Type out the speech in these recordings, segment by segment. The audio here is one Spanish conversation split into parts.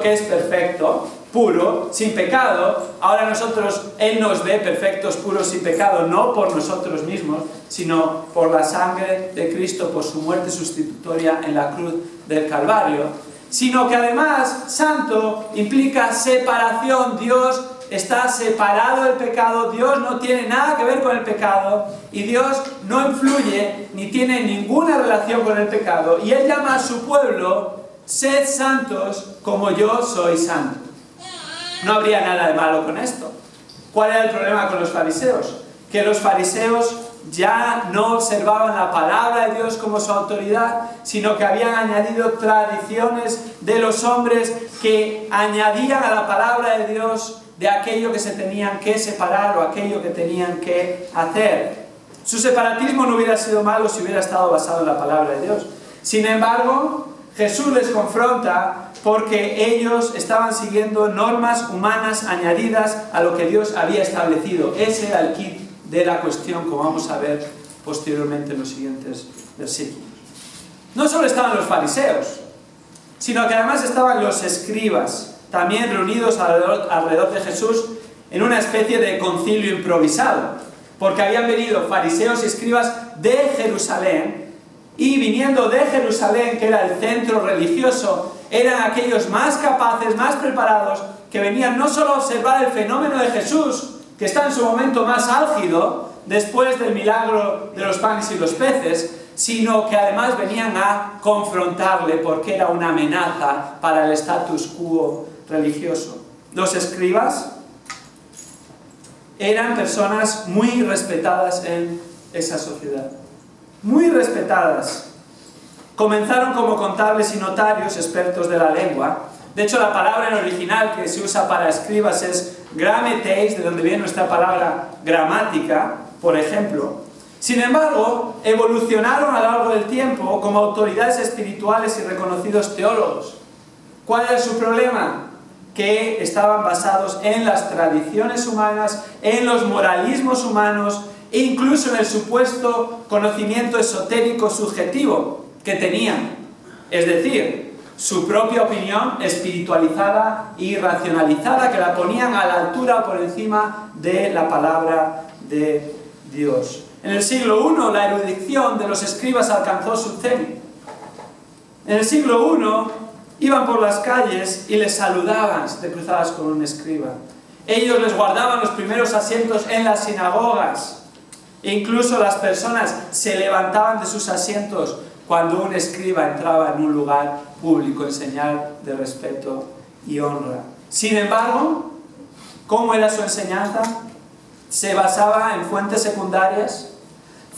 que es perfecto, puro, sin pecado, ahora Él nos ve perfectos, puros, sin pecado, no por nosotros mismos, sino por la sangre de Cristo, por su muerte sustitutoria en la cruz del Calvario, sino que además, santo implica separación. Dios está separado del pecado, Dios no tiene nada que ver con el pecado, y Dios no influye ni tiene ninguna relación con el pecado, y Él llama a su pueblo: sed santos como yo soy santo. No habría nada de malo con esto. ¿Cuál era el problema con los fariseos? Que los fariseos ya no observaban la palabra de Dios como su autoridad, sino que habían añadido tradiciones de los hombres que añadían a la palabra de Dios de aquello que se tenían que separar o aquello que tenían que hacer. Su separatismo no hubiera sido malo si hubiera estado basado en la palabra de Dios. Sin embargo, Jesús les confronta porque ellos estaban siguiendo normas humanas añadidas a lo que Dios había establecido. Ese era el kit de la cuestión, como vamos a ver posteriormente en los siguientes versículos. No solo estaban los fariseos, sino que además estaban los escribas, también reunidos alrededor de Jesús en una especie de concilio improvisado, porque habían venido fariseos y escribas de Jerusalén, y viniendo de Jerusalén, que era el centro religioso, eran aquellos más capaces, más preparados, que venían no solo a observar el fenómeno de Jesús, que está en su momento más álgido, después del milagro de los panes y los peces, sino que además venían a confrontarle porque era una amenaza para el status quo religioso. Los escribas eran personas muy respetadas en esa sociedad. Muy respetadas. Comenzaron como contables y notarios, expertos de la lengua. De hecho, la palabra en original que se usa para escribas es grameteis, de donde viene nuestra palabra gramática, por ejemplo. Sin embargo, evolucionaron a lo largo del tiempo como autoridades espirituales y reconocidos teólogos. ¿Cuál era su problema? Que estaban basados en las tradiciones humanas, en los moralismos humanos, e incluso en el supuesto conocimiento esotérico subjetivo que tenían. Es decir, su propia opinión espiritualizada y racionalizada, que la ponían a la altura o por encima de la palabra de Dios. En el siglo I, la erudición de los escribas alcanzó su cenit. En el siglo I, iban por las calles y les saludaban si te cruzabas con un escriba. Ellos les guardaban los primeros asientos en las sinagogas. E incluso las personas se levantaban de sus asientos cuando un escriba entraba en un lugar público en señal de respeto y honra. Sin embargo, ¿cómo era su enseñanza? Se basaba en fuentes secundarias,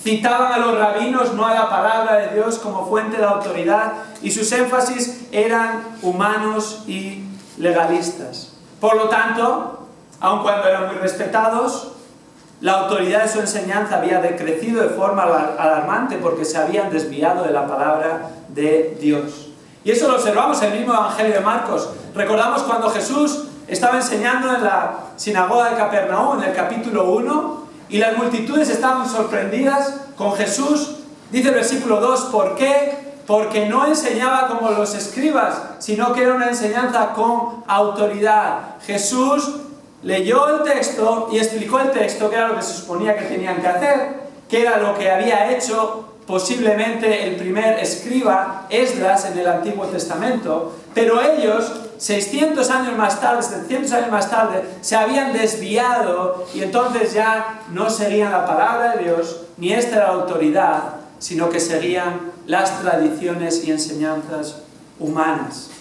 citaban a los rabinos, no a la palabra de Dios, como fuente de autoridad, y sus énfasis eran humanos y legalistas. Por lo tanto, aun cuando eran muy respetados, la autoridad de su enseñanza había decrecido de forma alarmante porque se habían desviado de la palabra de Dios. Y eso lo observamos en el mismo Evangelio de Marcos. Recordamos cuando Jesús estaba enseñando en la sinagoga de Capernaum, en el capítulo 1, y las multitudes estaban sorprendidas con Jesús. Dice el versículo 2, ¿por qué? Porque no enseñaba como los escribas, sino que era una enseñanza con autoridad. Jesús leyó el texto y explicó el texto, que era lo que se suponía que tenían que hacer, que era lo que había hecho posiblemente el primer escriba, Esdras, en el Antiguo Testamento, pero ellos, 600 años más tarde, 700 años más tarde, se habían desviado y entonces ya no seguían la palabra de Dios, ni esta era la autoridad, sino que seguían las tradiciones y enseñanzas humanas.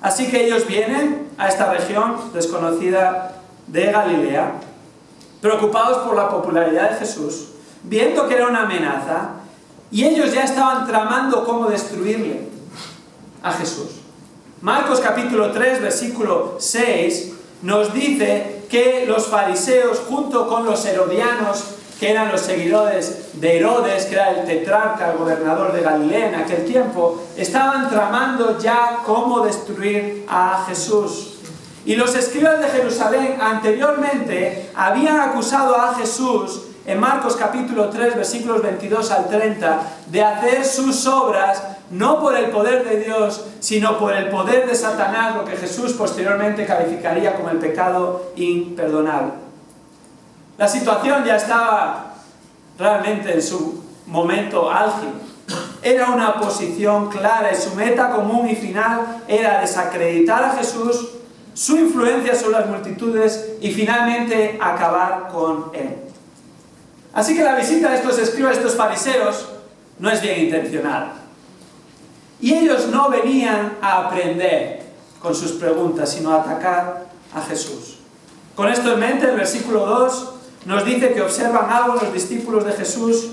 Así que ellos vienen a esta región desconocida de Galilea, preocupados por la popularidad de Jesús, viendo que era una amenaza, y ellos ya estaban tramando cómo destruirle a Jesús. Marcos capítulo 3, versículo 6, nos dice que los fariseos, junto con los herodianos, que eran los seguidores de Herodes, que era el tetrarca, el gobernador de Galilea en aquel tiempo, estaban tramando ya cómo destruir a Jesús. Y los escribas de Jerusalén anteriormente habían acusado a Jesús en Marcos capítulo 3, versículos 22 al 30, de hacer sus obras no por el poder de Dios, sino por el poder de Satanás, lo que Jesús posteriormente calificaría como el pecado imperdonable. La situación ya estaba realmente en su momento álgido. Era una posición clara y su meta común y final era desacreditar a Jesús, su influencia sobre las multitudes y finalmente acabar con él. Así que la visita de estos escribas, estos fariseos, no es bien intencionada. Y ellos no venían a aprender con sus preguntas, sino a atacar a Jesús. Con esto en mente, el versículo 2 nos dice que observan algo los discípulos de Jesús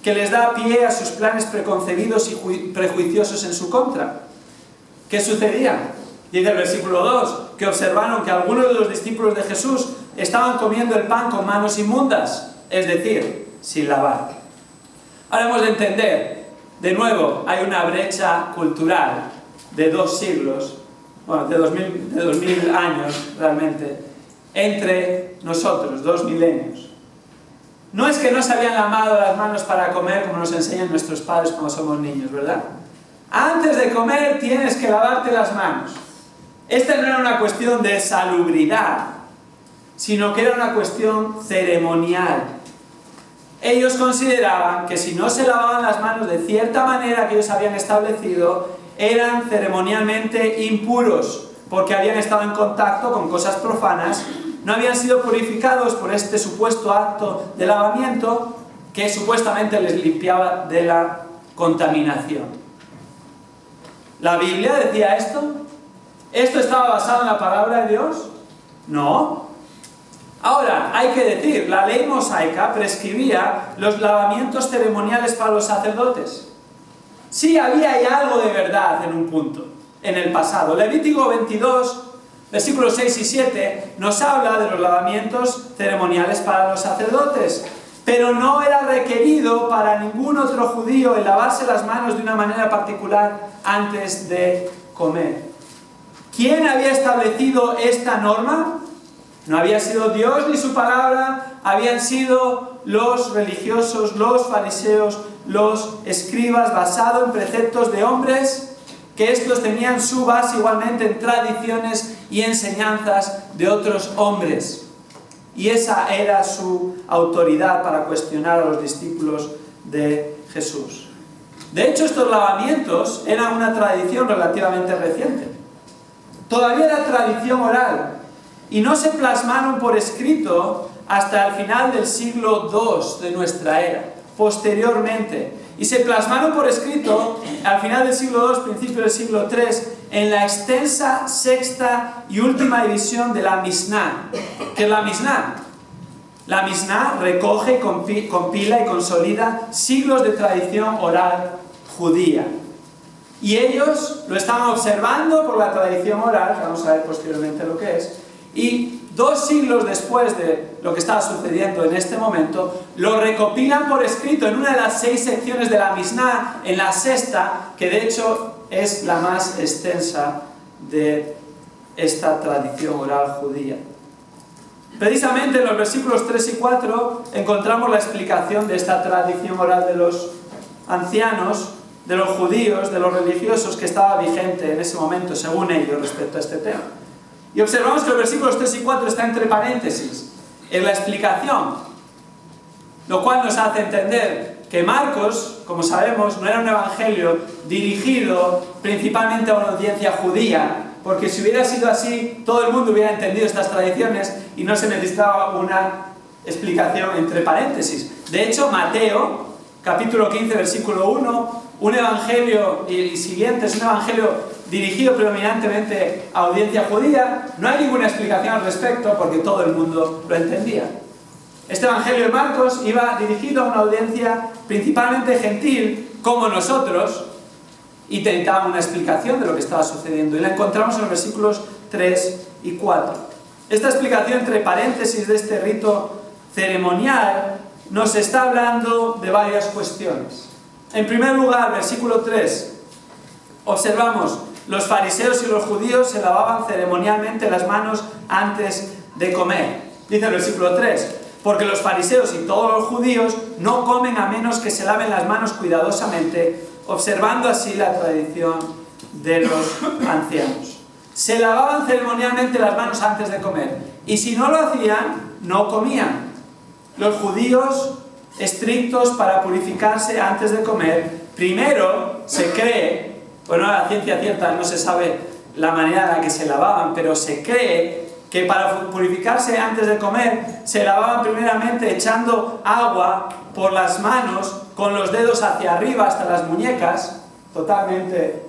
que les da pie a sus planes preconcebidos y prejuiciosos en su contra. ¿Qué sucedía? Dice el versículo 2, que observaron que algunos de los discípulos de Jesús estaban comiendo el pan con manos inmundas, es decir, sin lavar. Ahora hemos de entender, de nuevo, hay una brecha cultural de 2 siglos, bueno, de 2000 años realmente, entre nosotros, 2 milenios. No es que no se habían lavado las manos para comer como nos enseñan nuestros padres cuando somos niños, ¿verdad? Antes de comer tienes que lavarte las manos. Esta no era una cuestión de salubridad, sino que era una cuestión ceremonial. Ellos consideraban que si no se lavaban las manos de cierta manera que ellos habían establecido, eran ceremonialmente impuros, porque habían estado en contacto con cosas profanas, no habían sido purificados por este supuesto acto de lavamiento que supuestamente les limpiaba de la contaminación. ¿La Biblia decía esto? ¿Esto estaba basado en la palabra de Dios? No. Ahora, hay que decir, la ley mosaica prescribía los lavamientos ceremoniales para los sacerdotes. Sí, había ahí algo de verdad en un punto, en el pasado. Levítico 22, versículos 6 y 7, nos habla de los lavamientos ceremoniales para los sacerdotes, pero no era requerido para ningún otro judío el lavarse las manos de una manera particular antes de comer. ¿Quién había establecido esta norma? No había sido Dios ni su palabra, habían sido los religiosos, los fariseos, los escribas, basado en preceptos de hombres, que estos tenían su base igualmente en tradiciones y enseñanzas de otros hombres. Y esa era su autoridad para cuestionar a los discípulos de Jesús. De hecho, estos lavamientos eran una tradición relativamente reciente. Todavía era tradición oral y no se plasmaron por escrito hasta el final del siglo II de nuestra era, posteriormente. Y se plasmaron por escrito al final del siglo II, principio del siglo III, en la extensa sexta y última edición de la Misná. ¿Qué es la Misná? La Misná recoge, compila y consolida siglos de tradición oral judía. Y ellos lo estaban observando por la tradición oral, que vamos a ver posteriormente lo que es, y 2 siglos después de lo que estaba sucediendo en este momento, lo recopilan por escrito en una de las 6 secciones de la Misná, en la sexta, que de hecho es la más extensa de esta tradición oral judía. Precisamente en los versículos 3 y 4 encontramos la explicación de esta tradición oral de los ancianos, de los judíos, de los religiosos, que estaba vigente en ese momento, según ellos, respecto a este tema. Y observamos que los versículos 3 y 4 están entre paréntesis en la explicación, lo cual nos hace entender que Marcos, como sabemos, no era un evangelio dirigido principalmente a una audiencia judía, porque si hubiera sido así, todo el mundo hubiera entendido estas tradiciones y no se necesitaba una explicación entre paréntesis. De hecho, Mateo, capítulo 15, versículo 1, un evangelio y siguiente, es un evangelio dirigido predominantemente a audiencia judía, no hay ninguna explicación al respecto porque todo el mundo lo entendía. Este evangelio de Marcos iba dirigido a una audiencia principalmente gentil, como nosotros, y tentaba una explicación de lo que estaba sucediendo, y la encontramos en los versículos 3 y 4. Esta explicación entre paréntesis de este rito ceremonial nos está hablando de varias cuestiones. En primer lugar, versículo 3, observamos: los fariseos y los judíos se lavaban ceremonialmente las manos antes de comer. Dice el versículo 3: porque los fariseos y todos los judíos no comen a menos que se laven las manos cuidadosamente, observando así la tradición de los ancianos. Se lavaban ceremonialmente las manos antes de comer, y si no lo hacían, no comían. Los judíos, estrictos para purificarse antes de comer, primero se cree, bueno, a la ciencia cierta no se sabe la manera en la que se lavaban, pero se cree que para purificarse antes de comer se lavaban primeramente echando agua por las manos con los dedos hacia arriba hasta las muñecas, totalmente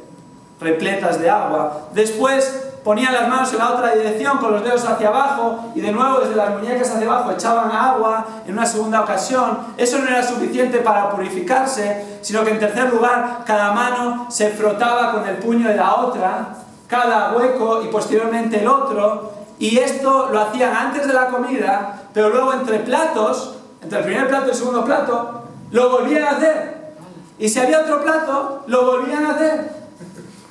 repletas de agua. Después ponían las manos en la otra dirección con los dedos hacia abajo y de nuevo desde las muñecas hacia abajo echaban agua en una segunda ocasión. Eso no era suficiente para purificarse, sino que en tercer lugar cada mano se frotaba con el puño de la otra, cada hueco y posteriormente el otro, y esto lo hacían antes de la comida, pero luego entre platos, entre el primer plato y el segundo plato, lo volvían a hacer. Y si había otro plato, lo volvían a hacer.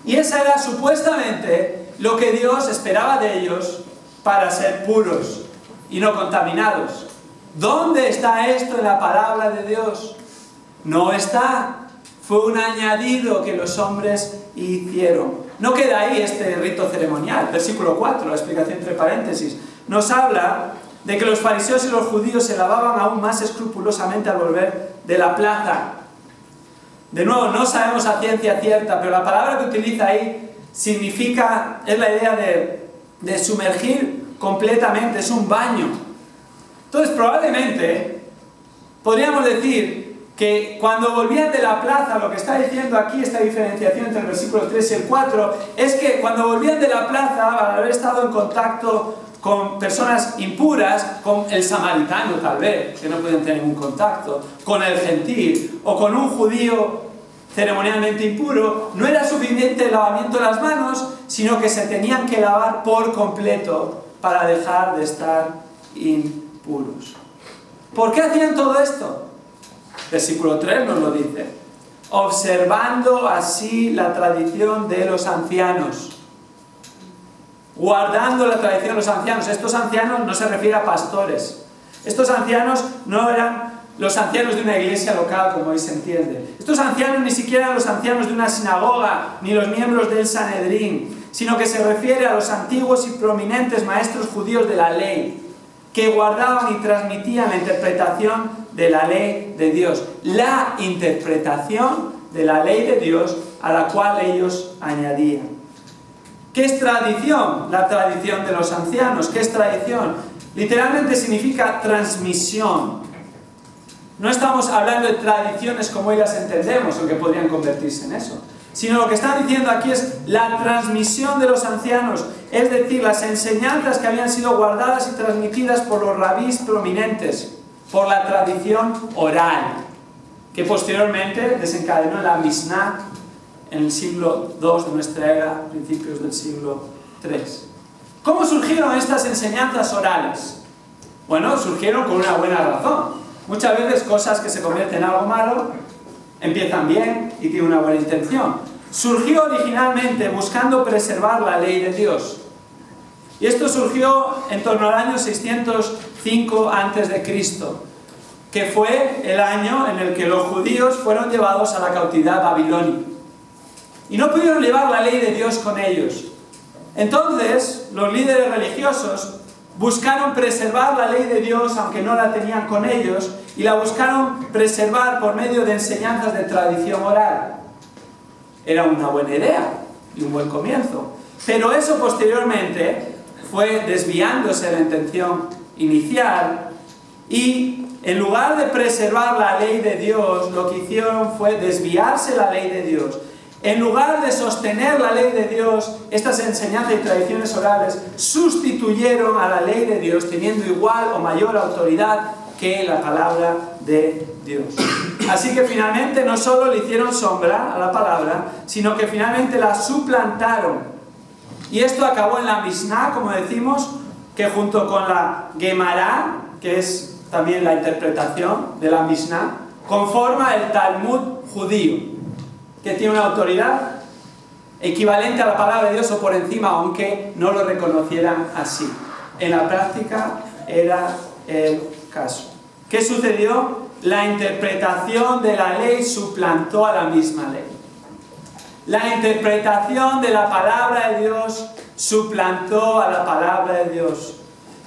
Y esa era supuestamente lo que Dios esperaba de ellos para ser puros y no contaminados. ¿Dónde está esto en la palabra de Dios? No está. Fue un añadido que los hombres hicieron. No queda ahí este rito ceremonial. Versículo 4, la explicación entre paréntesis, nos habla de que los fariseos y los judíos se lavaban aún más escrupulosamente al volver de la plaza. De nuevo, no sabemos a ciencia cierta, pero la palabra que utiliza ahí significa, es la idea de sumergir completamente, es un baño. Entonces probablemente podríamos decir que cuando volvían de la plaza, lo que está diciendo aquí, esta diferenciación entre el versículo 3 y el 4, es que cuando volvían de la plaza, al haber estado en contacto con personas impuras, con el samaritano tal vez, que no pueden tener ningún contacto, con el gentil, o con un judío ceremonialmente impuro, no era suficiente el lavamiento de las manos, sino que se tenían que lavar por completo para dejar de estar impuros. ¿Por qué hacían todo esto? Versículo 3 nos lo dice: observando así la tradición de los ancianos. Guardando la tradición de los ancianos. Estos ancianos no se refiere a pastores. Estos ancianos no eran los ancianos de una iglesia local, como hoy se entiende. Estos ancianos ni siquiera eran los ancianos de una sinagoga, ni los miembros del Sanedrín, sino que se refiere a los antiguos y prominentes maestros judíos de la ley, que guardaban y transmitían la interpretación de la ley de Dios. La interpretación de la ley de Dios a la cual ellos añadían. ¿Qué es tradición? La tradición de los ancianos. ¿Qué es tradición? Literalmente significa transmisión. No estamos hablando de tradiciones como hoy las entendemos, o que podrían convertirse en eso, sino lo que están diciendo aquí es la transmisión de los ancianos, es decir, las enseñanzas que habían sido guardadas y transmitidas por los rabís prominentes, por la tradición oral, que posteriormente desencadenó la Mishnah en el siglo II de nuestra era, principios del siglo III. ¿Cómo surgieron estas enseñanzas orales? Bueno, surgieron con una buena razón. Muchas veces cosas que se convierten en algo malo empiezan bien y tienen una buena intención. Surgió originalmente buscando preservar la ley de Dios. Y esto surgió en torno al año 605 a.C., que fue el año en el que los judíos fueron llevados a la cautividad babilónica. Y no pudieron llevar la ley de Dios con ellos. Entonces, los líderes religiosos buscaron preservar la ley de Dios, aunque no la tenían con ellos, y la buscaron preservar por medio de enseñanzas de tradición oral. Era una buena idea y un buen comienzo. Pero eso posteriormente fue desviándose de la intención inicial y en lugar de preservar la ley de Dios, lo que hicieron fue desviarse la ley de Dios. En lugar de sostener la ley de Dios, estas enseñanzas y tradiciones orales sustituyeron a la ley de Dios, teniendo igual o mayor autoridad que la palabra de Dios. Así que finalmente no solo le hicieron sombra a la palabra, sino que finalmente la suplantaron. Y esto acabó en la Mishnah, como decimos, que junto con la Gemara, que es también la interpretación de la Mishnah, conforma el Talmud judío, que tiene una autoridad equivalente a la palabra de Dios o por encima, aunque no lo reconocieran así. En la práctica era el caso. ¿Qué sucedió? La interpretación de la ley suplantó a la misma ley. La interpretación de la palabra de Dios suplantó a la palabra de Dios.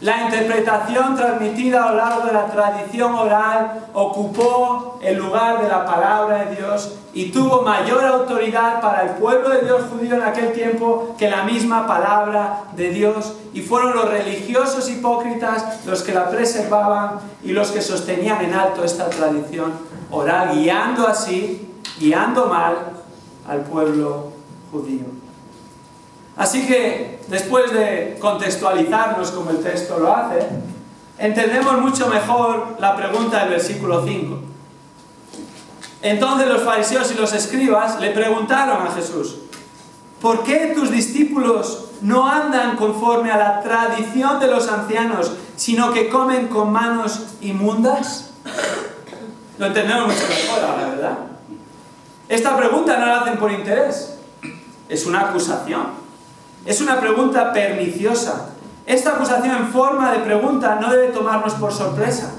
La interpretación transmitida a lo largo de la tradición oral ocupó el lugar de la palabra de Dios y tuvo mayor autoridad para el pueblo de Dios judío en aquel tiempo que la misma palabra de Dios, y fueron los religiosos hipócritas los que la preservaban y los que sostenían en alto esta tradición oral, guiando mal al pueblo judío. Así que, después de contextualizarnos como el texto lo hace, entendemos mucho mejor la pregunta del versículo 5. Entonces los fariseos y los escribas le preguntaron a Jesús: ¿por qué tus discípulos no andan conforme a la tradición de los ancianos, sino que comen con manos inmundas? Lo entendemos mucho mejor ahora, ¿verdad? Esta pregunta no la hacen por interés, es una acusación. Es una pregunta perniciosa. Esta acusación en forma de pregunta no debe tomarnos por sorpresa.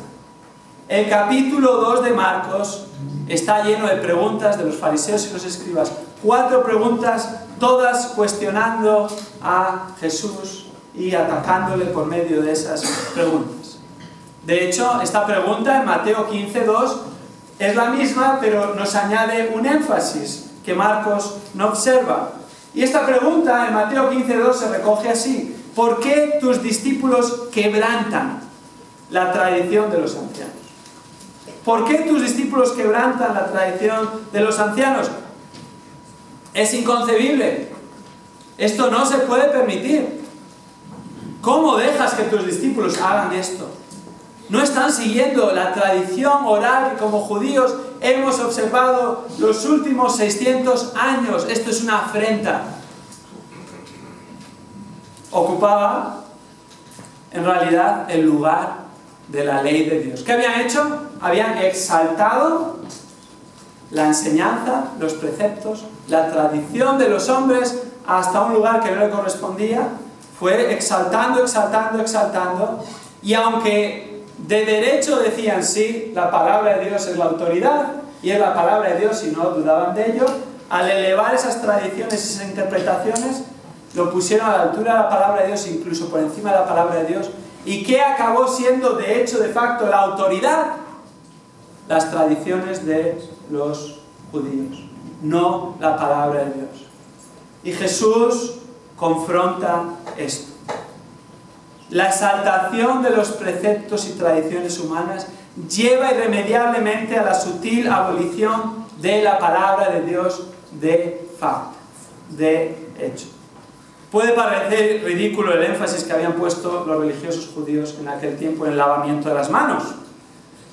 El capítulo 2 de Marcos está lleno de preguntas de los fariseos y los escribas. 4 preguntas, todas cuestionando a Jesús y atacándole por medio de esas preguntas. De hecho, esta pregunta en Mateo 15:2 es la misma, pero nos añade un énfasis que Marcos no observa. Y esta pregunta en Mateo 15:2 se recoge así: ¿por qué tus discípulos quebrantan la tradición de los ancianos? ¿Por qué tus discípulos quebrantan la tradición de los ancianos? Es inconcebible. Esto no se puede permitir. ¿Cómo dejas que tus discípulos hagan esto? No están siguiendo la tradición oral que como judíos hemos observado los últimos 600 años. Esto es una afrenta. Ocupaba, en realidad, el lugar de la ley de Dios. ¿Qué habían hecho? Habían exaltado la enseñanza, los preceptos, la tradición de los hombres hasta un lugar que no le correspondía. Fue exaltando, exaltando, exaltando. Y aunque de derecho decían sí, la palabra de Dios es la autoridad y es la palabra de Dios y no dudaban de ello, al elevar esas tradiciones, esas interpretaciones, lo pusieron a la altura de la palabra de Dios, incluso por encima de la palabra de Dios. ¿Y qué acabó siendo de hecho, de facto, la autoridad? Las tradiciones de los judíos, no la palabra de Dios. Y Jesús confronta esto. La exaltación de los preceptos y tradiciones humanas lleva irremediablemente a la sutil abolición de la palabra de Dios de facto, de hecho. Puede parecer ridículo el énfasis que habían puesto los religiosos judíos en aquel tiempo en el lavamiento de las manos.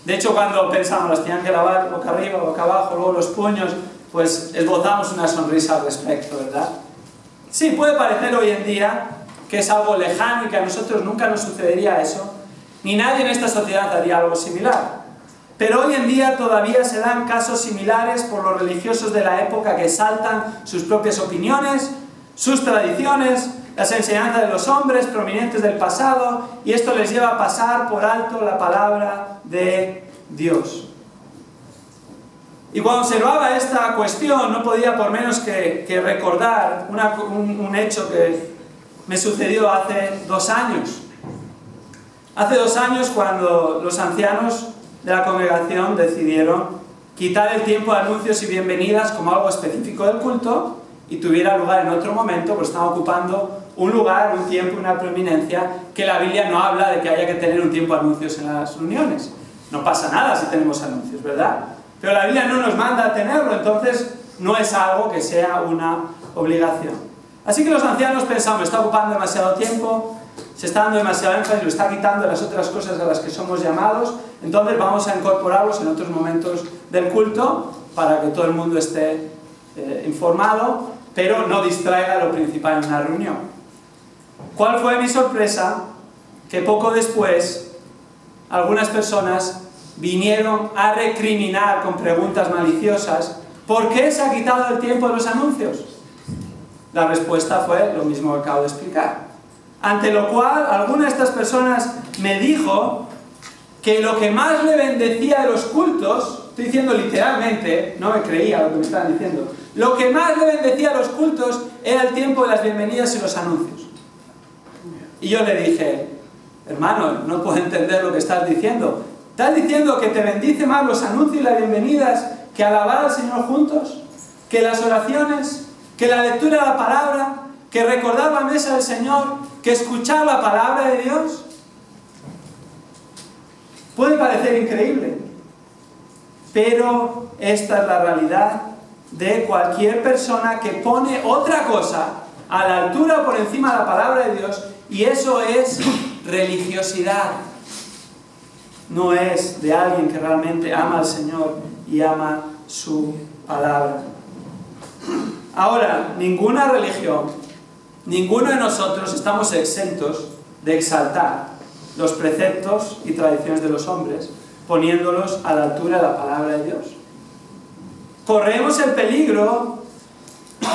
De hecho, cuando pensamos las tenían que lavar boca arriba, boca abajo, luego los puños, pues esbozamos una sonrisa al respecto, ¿verdad? Sí, puede parecer hoy en día que es algo lejano y que a nosotros nunca nos sucedería eso, ni nadie en esta sociedad haría algo similar. Pero hoy en día todavía se dan casos similares por los religiosos de la época que exaltan sus propias opiniones, sus tradiciones, las enseñanzas de los hombres prominentes del pasado, y esto les lleva a pasar por alto la palabra de Dios. Y cuando observaba esta cuestión no podía por menos que recordar un hecho que me sucedió hace 2 años. Hace 2 años, cuando los ancianos de la congregación decidieron quitar el tiempo de anuncios y bienvenidas como algo específico del culto y tuviera lugar en otro momento, pues estaban ocupando un lugar, un tiempo, una preeminencia que la Biblia no habla de que haya que tener un tiempo de anuncios en las reuniones. No pasa nada si tenemos anuncios, ¿verdad? Pero la Biblia no nos manda a tenerlo, entonces no es algo que sea una obligación. Así que los ancianos pensamos, está ocupando demasiado tiempo, se está dando demasiado énfasis, lo está quitando de las otras cosas a las que somos llamados, entonces vamos a incorporarlos en otros momentos del culto para que todo el mundo esté informado, pero no distraiga lo principal en una reunión. ¿Cuál fue mi sorpresa? Que poco después algunas personas vinieron a recriminar con preguntas maliciosas ¿por qué se ha quitado el tiempo de los anuncios? La respuesta fue lo mismo que acabo de explicar. Ante lo cual, alguna de estas personas me dijo que lo que más le bendecía de los cultos, estoy diciendo literalmente, no me creía lo que me estaban diciendo, lo que más le bendecía a los cultos era el tiempo de las bienvenidas y los anuncios. Y yo le dije, hermano, no puedo entender lo que estás diciendo. ¿Estás diciendo que te bendice más los anuncios y las bienvenidas que alabar al Señor juntos? ¿Que las oraciones? ¿Que la lectura de la palabra? ¿Que recordar la mesa del Señor? ¿Que escuchar la palabra de Dios? Puede parecer increíble, pero esta es la realidad de cualquier persona que pone otra cosa a la altura o por encima de la palabra de Dios, y eso es religiosidad. No es de alguien que realmente ama al Señor y ama su palabra. Ahora, ninguna religión, ninguno de nosotros estamos exentos de exaltar los preceptos y tradiciones de los hombres, poniéndolos a la altura de la palabra de Dios. Corremos el peligro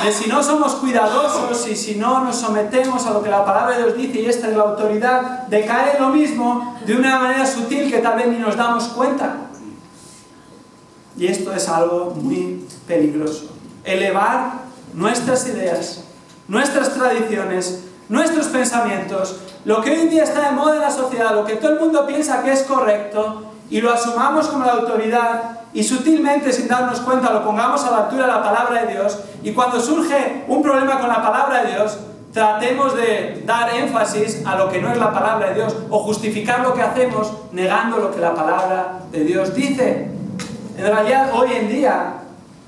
de, si no somos cuidadosos y si no nos sometemos a lo que la palabra de Dios dice, y esta es la autoridad, de caer en lo mismo de una manera sutil que tal vez ni nos damos cuenta. Y esto es algo muy peligroso. Elevar nuestras ideas, nuestras tradiciones, nuestros pensamientos, lo que hoy en día está de moda en la sociedad, lo que todo el mundo piensa que es correcto, y lo asumamos como la autoridad, y sutilmente, sin darnos cuenta, lo pongamos a la altura de la palabra de Dios, y cuando surge un problema con la palabra de Dios, tratemos de dar énfasis a lo que no es la palabra de Dios, o justificar lo que hacemos negando lo que la palabra de Dios dice. En realidad, hoy en día,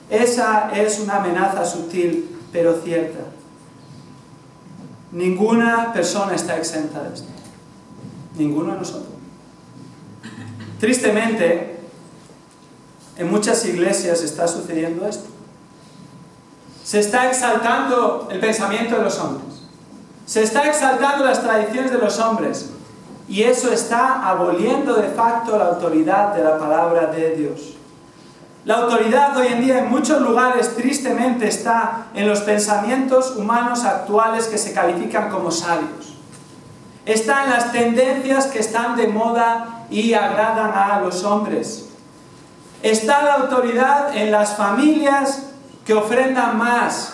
esa es una amenaza sutil, pero cierta. Ninguna persona está exenta de esto. Ninguno de nosotros. Tristemente, en muchas iglesias está sucediendo esto. Se está exaltando el pensamiento de los hombres. Se está exaltando las tradiciones de los hombres. Y eso está aboliendo de facto la autoridad de la palabra de Dios. La autoridad hoy en día en muchos lugares tristemente está en los pensamientos humanos actuales que se califican como sabios. Está en las tendencias que están de moda y agradan a los hombres. Está la autoridad en las familias que ofrendan más.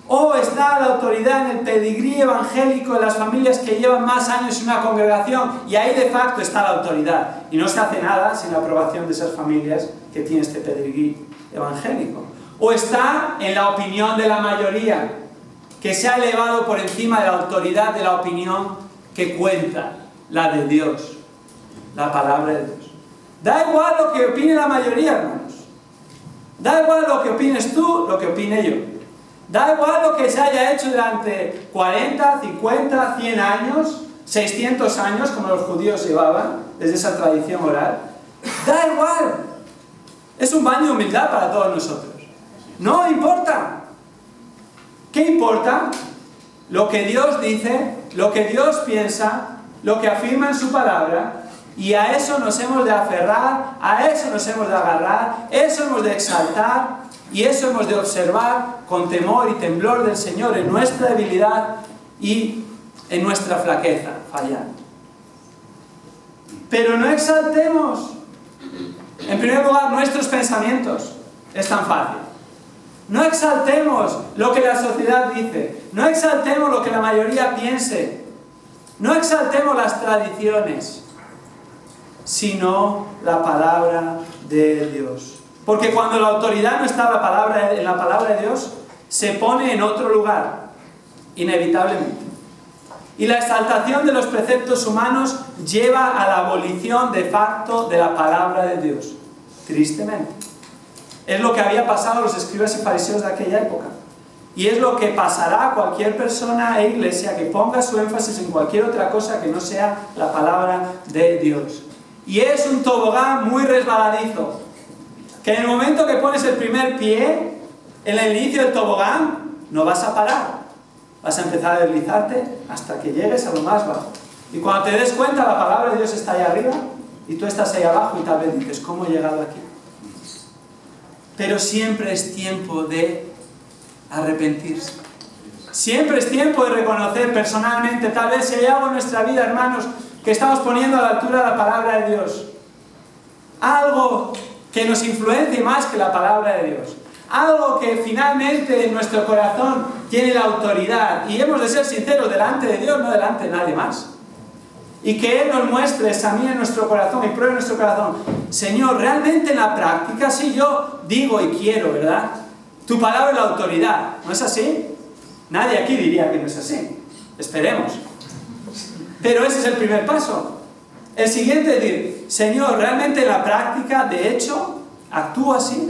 O está la autoridad en el pedigrí evangélico de las familias que llevan más años en una congregación, y ahí de facto está la autoridad. Y no se hace nada sin la aprobación de esas familias que tienen este pedigrí evangélico. O está en la opinión de la mayoría, que se ha elevado por encima de la autoridad de la opinión que cuenta, la de Dios, la palabra de Dios. Da igual lo que opine la mayoría, hermanos. Da igual lo que opines tú, lo que opine yo. Da igual lo que se haya hecho durante 40, 50, 100 años, 600 años, como los judíos llevaban, desde esa tradición oral. Da igual. Es un baño de humildad para todos nosotros. No importa. ¿Qué importa? Lo que Dios dice, lo que Dios piensa, lo que afirma en su palabra, y a eso nos hemos de aferrar, a eso nos hemos de agarrar, eso hemos de exaltar, y eso hemos de observar con temor y temblor del Señor en nuestra debilidad y en nuestra flaqueza, fallando. Pero no exaltemos, en primer lugar, nuestros pensamientos. Es tan fácil. No exaltemos lo que la sociedad dice. No exaltemos lo que la mayoría piense. No exaltemos las tradiciones, sino la palabra de Dios. Porque cuando la autoridad no está en la palabra de Dios, se pone en otro lugar, inevitablemente. Y la exaltación de los preceptos humanos lleva a la abolición de facto de la palabra de Dios. Tristemente. Es lo que había pasado a los escribas y fariseos de aquella época. Y es lo que pasará a cualquier persona e iglesia que ponga su énfasis en cualquier otra cosa que no sea la palabra de Dios. Y es un tobogán muy resbaladizo, que en el momento que pones el primer pie, en el inicio del tobogán, no vas a parar. Vas a empezar a deslizarte hasta que llegues a lo más bajo. Y cuando te des cuenta, la palabra de Dios está ahí arriba, y tú estás ahí abajo y tal vez dices, ¿cómo he llegado aquí? Pero siempre es tiempo de arrepentirse. Siempre es tiempo de reconocer personalmente, tal vez si hay algo en nuestra vida, hermanos, que estamos poniendo a la altura de la palabra de Dios. Algo que nos influencie más que la palabra de Dios. Algo que finalmente en nuestro corazón tiene la autoridad. Y hemos de ser sinceros delante de Dios, no delante de nadie más. Y que Él nos muestre, examine nuestro corazón y pruebe nuestro corazón. Señor, realmente en la práctica, sí, yo digo y quiero, ¿verdad? Tu palabra es la autoridad. ¿No es así? Nadie aquí diría que no es así. Esperemos. Pero ese es el primer paso. El siguiente es decir, Señor, realmente en la práctica, de hecho, actúo así.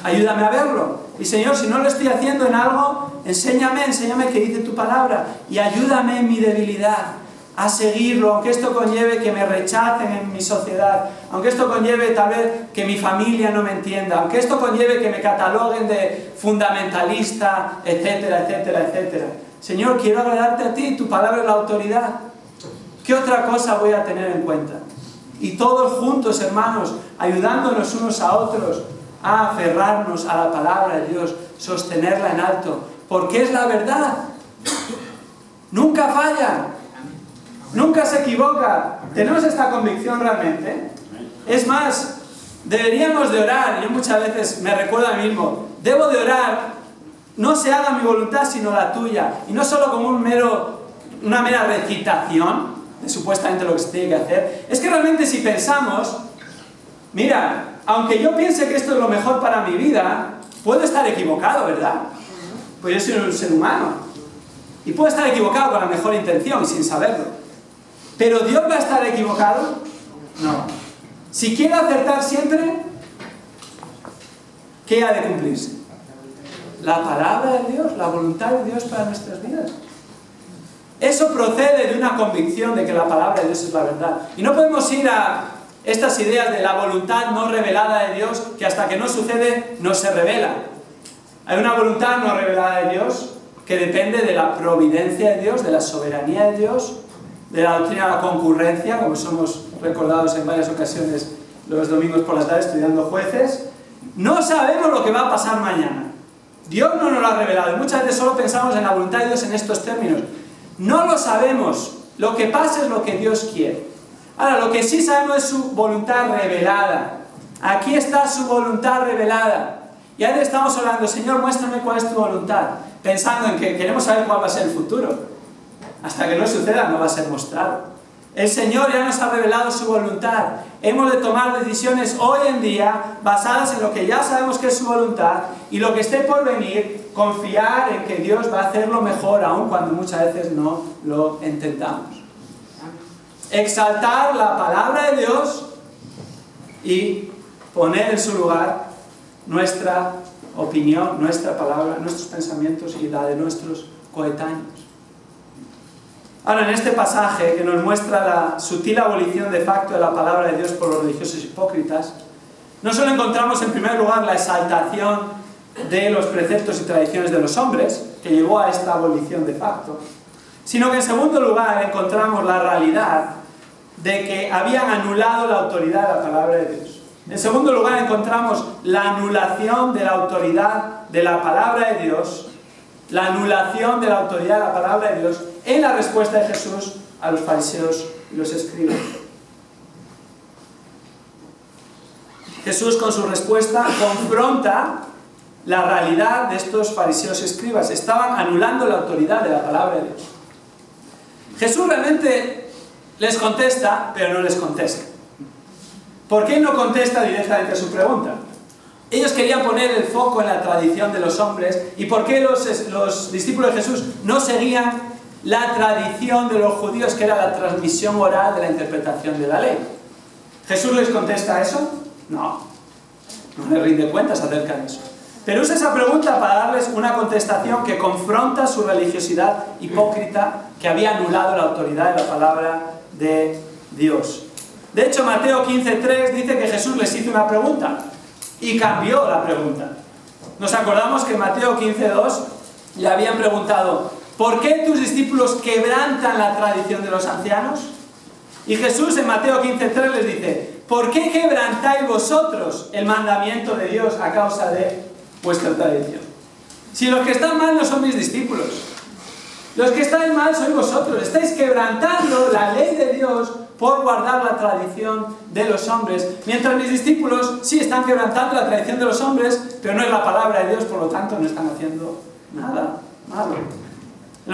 Ayúdame a verlo. Y Señor, si no lo estoy haciendo en algo, enséñame qué dice tu palabra. Y ayúdame en mi debilidad a seguirlo, aunque esto conlleve que me rechacen en mi sociedad, aunque esto conlleve tal vez que mi familia no me entienda, aunque esto conlleve que me cataloguen de fundamentalista, etcétera, etcétera, etcétera. Señor, quiero agradarte a ti, tu palabra es la autoridad. ¿Qué otra cosa voy a tener en cuenta? Y todos juntos, hermanos, ayudándonos unos a otros a aferrarnos a la palabra de Dios, sostenerla en alto, porque es la verdad. Nunca falla. Nunca se equivoca. ¿Tenemos esta convicción realmente? Es más, deberíamos de orar. Yo muchas veces me recuerdo a mí mismo, debo de orar, no se haga mi voluntad sino la tuya. Y no solo como una mera recitación de supuestamente lo que se tiene que hacer. Es que realmente si pensamos, mira, aunque yo piense que esto es lo mejor para mi vida, puedo estar equivocado, ¿verdad? Pues yo soy un ser humano. Y puedo estar equivocado con la mejor intención y sin saberlo. ¿Pero Dios va a estar equivocado? No. Si quiere acertar siempre, ¿qué ha de cumplirse? La palabra de Dios, la voluntad de Dios para nuestras vidas. Eso procede de una convicción de que la palabra de Dios es la verdad. Y no podemos ir a estas ideas de la voluntad no revelada de Dios, que hasta que no sucede, no se revela. Hay una voluntad no revelada de Dios que depende de la providencia de Dios, de la soberanía de Dios, de la doctrina de la concurrencia, como somos recordados en varias ocasiones los domingos por la tarde estudiando Jueces. No sabemos lo que va a pasar mañana. Dios no nos lo ha revelado y muchas veces solo pensamos en la voluntad de Dios en estos términos. No lo sabemos. Lo que pasa es lo que Dios quiere. Ahora, lo que sí sabemos es su voluntad revelada. Aquí está su voluntad revelada. Y ahora estamos hablando, Señor, muéstrame cuál es tu voluntad. Pensando en que queremos saber cuál va a ser el futuro. Hasta que no suceda, no va a ser mostrado. El Señor ya nos ha revelado su voluntad. Hemos de tomar decisiones hoy en día basadas en lo que ya sabemos que es su voluntad y lo que esté por venir, confiar en que Dios va a hacerlo mejor, aun cuando muchas veces no lo entendamos. Exaltar la palabra de Dios y poner en su lugar nuestra opinión, nuestra palabra, nuestros pensamientos y la de nuestros coetáneos. Ahora, en este pasaje que nos muestra la sutil abolición de facto de la palabra de Dios por los religiosos hipócritas, no solo encontramos en primer lugar la exaltación de los preceptos y tradiciones de los hombres, que llevó a esta abolición de facto, sino que en segundo lugar encontramos la realidad de que habían anulado la autoridad de la palabra de Dios. En segundo lugar encontramos la anulación de la autoridad de la palabra de Dios, la anulación de la autoridad de la palabra de Dios en la respuesta de Jesús a los fariseos y los escribas. Jesús con su respuesta confronta la realidad de estos fariseos y escribas. Estaban anulando la autoridad de la palabra de Dios. Jesús realmente les contesta, pero no les contesta. ¿Por qué no contesta directamente a su pregunta? Ellos querían poner el foco en la tradición de los hombres. ¿Y por qué los discípulos de Jesús no seguían la tradición de los judíos, que era la transmisión oral de la interpretación de la ley? ¿Jesús les contesta eso? No les rinde cuentas acerca de eso. Pero usa esa pregunta para darles una contestación que confronta su religiosidad hipócrita, que había anulado la autoridad de la palabra de Dios. De hecho, Mateo 15:3 dice que Jesús les hizo una pregunta y cambió la pregunta. Nos acordamos que en Mateo 15:2 le habían preguntado: ¿por qué tus discípulos quebrantan la tradición de los ancianos? Y Jesús en Mateo 15:3 les dice: ¿por qué quebrantáis vosotros el mandamiento de Dios a causa de vuestra tradición? Si los que están mal no son mis discípulos. Los que estáis mal sois vosotros, estáis quebrantando la ley de Dios por guardar la tradición de los hombres. Mientras mis discípulos sí están quebrantando la tradición de los hombres, pero no es la palabra de Dios, por lo tanto no están haciendo nada malo.